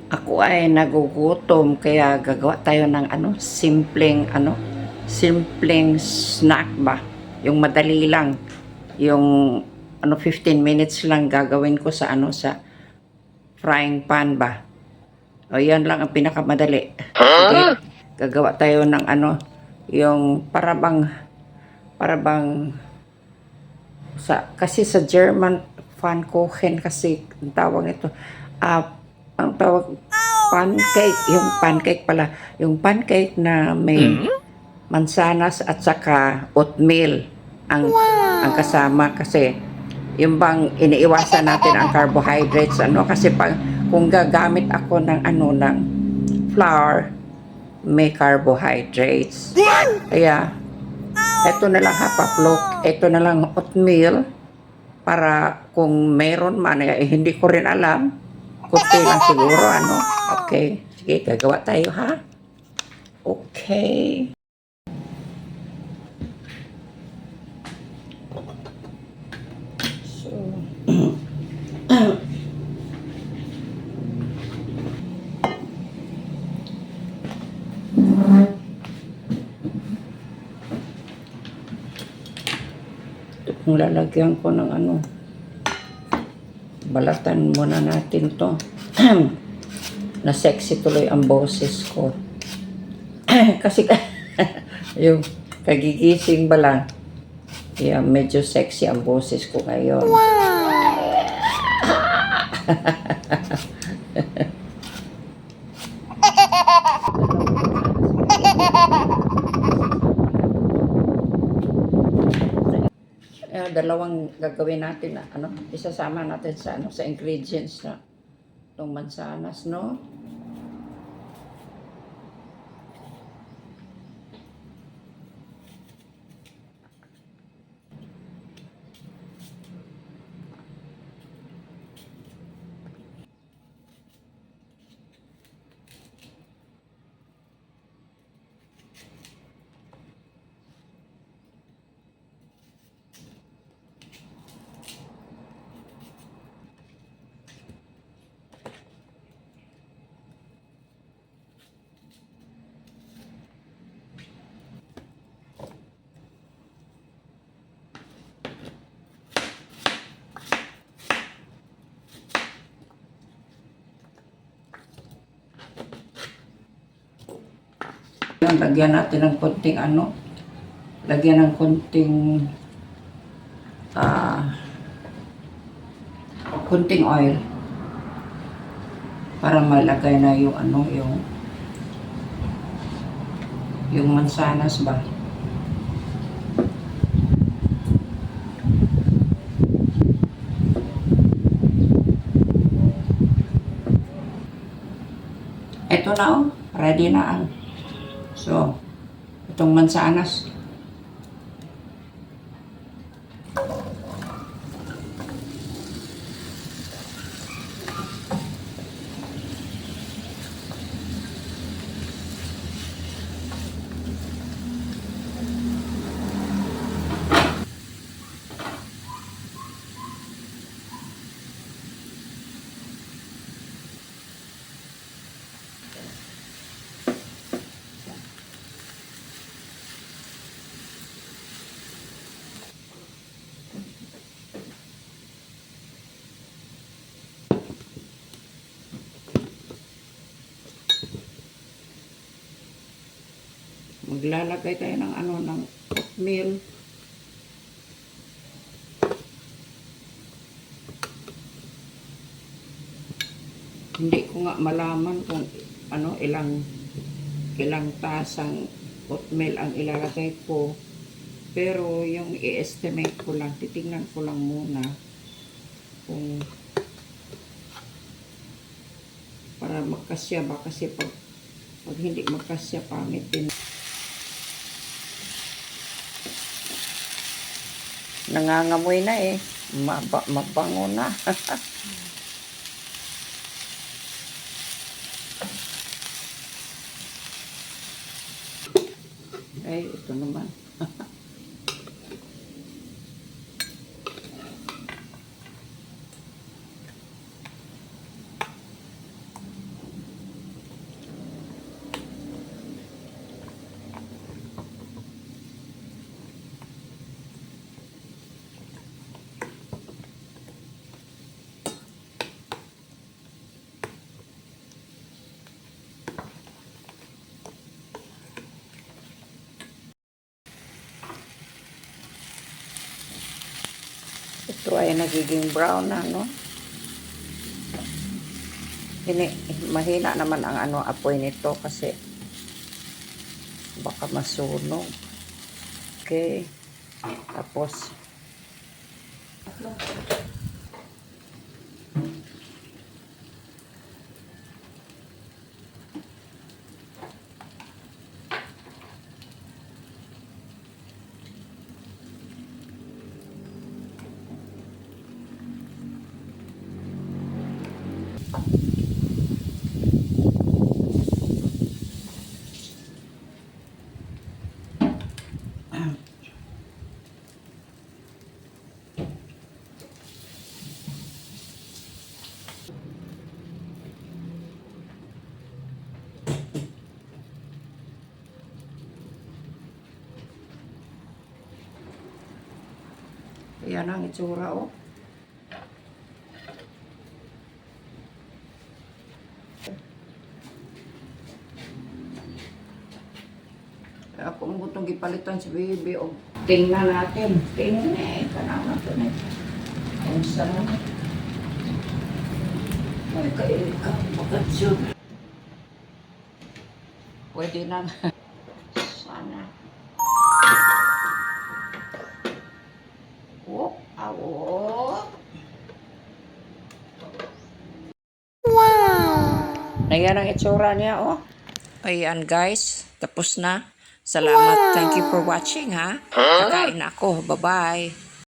Ako ay nagugutom kaya gagawa tayo ng simpleng snack ba. Yung madali lang. Yung 15 minutes lang gagawin ko sa frying pan ba. O yan lang ang pinakamadali. Sige, gagawa tayo ng yung parabang kasi sa German Pfannkuchen kasi ang tawag ito. Ang tawag pancake, yung pancake na may mansanas at saka oatmeal ang kasama kasi yung bang iniiwasan natin ang carbohydrates kasi kung gagamit ako ng flour may carbohydrates kaya ito na lang hapaplok, ito na lang oatmeal para kung meron man hindi ko rin alam, kunti lang siguro okay, sige gagawa tayo ha. Okay. So, kung lalagyan ko ng balatan muna natin to. Na sexy tuloy ang boses ko. Kasi yung kagigising ba lang. Yeah, medyo sexy ang boses ko ngayon. Wow! Dalawang gagawin natin na isasama natin sa ingredients na itong mansanas, no? Lagyan natin ng konting oil para malagay na yung mansanas ba. Ito na ready na so itong mansanas. Maglalagay tayo ng oatmeal. Hindi ko nga malaman kung ilang tasang oatmeal ang ilalagay ko. Pero yung i-estimate ko lang, titingnan ko lang muna kung para magkasya ba kasi pag hindi magkasya pangit din. Nangangamoy na mabango na. Ay, ito naman. Ito ay nagiging brown na, no? Mahina naman ang apoy nito kasi baka masunog. Okay. Tapos, yan ang itsura, oh. Ako mo itong gipalitan si baby, oh. Tingnan natin. Tingnan eh. Kanama ito na ito. Ang saan. Ay, kainin ka. Bakatsyon. Pwede na. Sana. Oh, awo. Wow! Ayan ang itsura niya, oh. Ayan, guys. Tapos na. Salamat. Wow. Thank you for watching, ha. Kakain ako. Bye-bye.